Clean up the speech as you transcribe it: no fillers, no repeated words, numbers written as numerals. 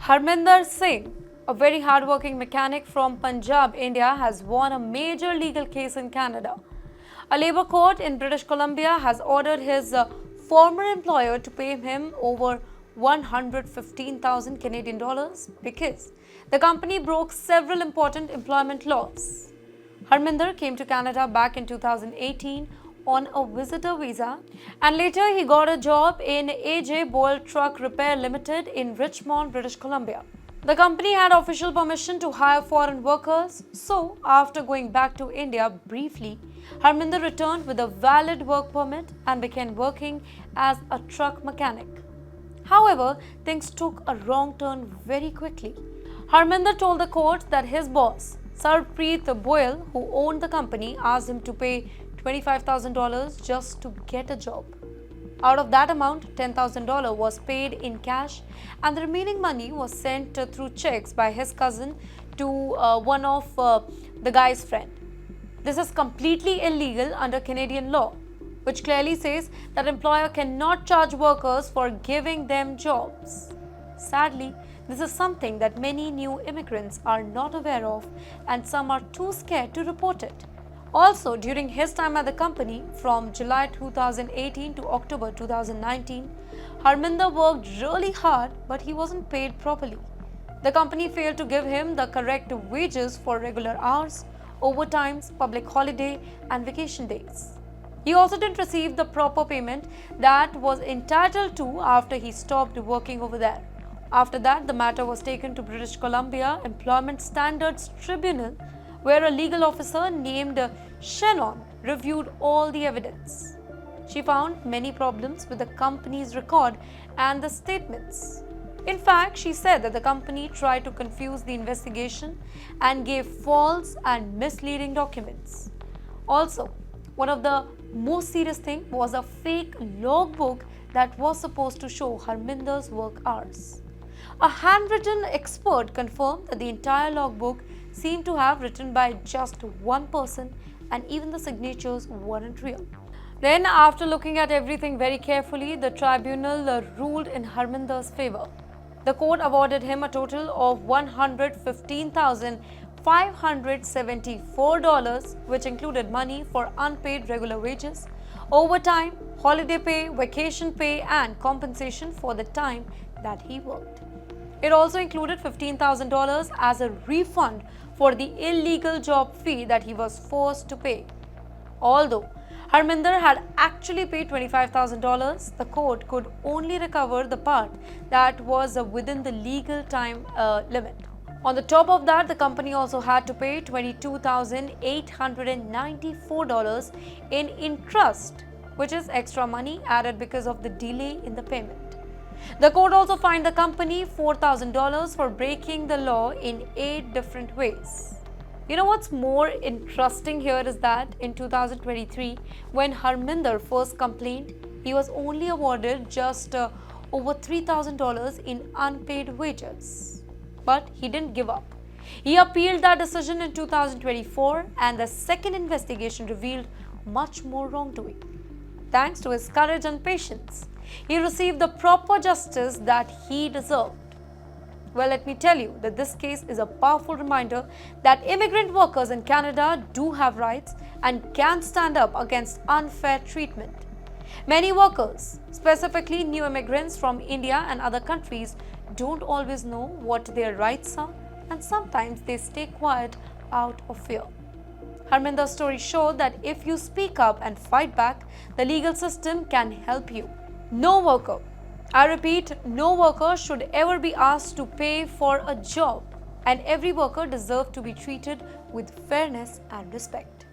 Harminder Singh, a very hardworking mechanic from Punjab, India, has won a major legal case in Canada. A labour court in British Columbia has ordered his former employer to pay him over 115,000 Canadian dollars because the company broke several important employment laws. Harminder came to Canada back in 2018 on a visitor visa, and later he got a job in Boyal Truck Repair Limited in Richmond, British Columbia. The company had official permission to hire foreign workers, so after going back to India briefly, Harminder returned with a valid work permit and began working as a truck mechanic. However, things took a wrong turn very quickly. Harminder told the court that his boss, Sarpreet Boyal, who owned the company, asked him to pay $25,000 just to get a job. Out of that amount, $10,000 was paid in cash, and the remaining money was sent through checks by his cousin to one of the guy's friend. This is completely illegal under Canadian law, which clearly says that employer cannot charge workers for giving them jobs. Sadly, this is something that many new immigrants are not aware of, and some are too scared to report it. Also, during his time at the company, from July 2018 to October 2019, Harminder worked really hard, but he wasn't paid properly. The company failed to give him the correct wages for regular hours, overtimes, public holiday, and vacation days. He also didn't receive the proper payment that was entitled to after he stopped working over there. After that, the matter was taken to British Columbia Employment Standards Tribunal, where a legal officer named Shannon reviewed all the evidence. She found many problems with the company's record and the statements. In fact, she said that the company tried to confuse the investigation and gave false and misleading documents. Also, one of the most serious things was a fake logbook that was supposed to show Harminder's work hours. A handwritten expert confirmed that the entire logbook seemed to have written by just one person, and even the signatures weren't real. Then, after looking at everything very carefully, the tribunal ruled in Harminder's favor. The court awarded him a total of $115,574, which included money for unpaid regular wages, overtime, holiday pay, vacation pay, and compensation for the time that he worked. It also included $15,000 as a refund for the illegal job fee that he was forced to pay. Although Harminder had actually paid $25,000, the court could only recover the part that was within the legal time limit. On the top of that, the company also had to pay $22,894 in interest, which is extra money added because of the delay in the payment. The court also fined the company $4,000 for breaking the law in 8 different ways. You know what's more interesting here is that in 2023, when Harminder first complained, he was only awarded just over $3,000 in unpaid wages. But he didn't give up. He appealed that decision in 2024, and the second investigation revealed much more wrongdoing. Thanks to his courage and patience, he received the proper justice that he deserved. Well, let me tell you that this case is a powerful reminder that immigrant workers in Canada do have rights and can stand up against unfair treatment. Many workers, specifically new immigrants from India and other countries, don't always know what their rights are, and sometimes they stay quiet out of fear. Harminder's story showed that if you speak up and fight back, the legal system can help you. No worker, I repeat, no worker should ever be asked to pay for a job, and every worker deserves to be treated with fairness and respect.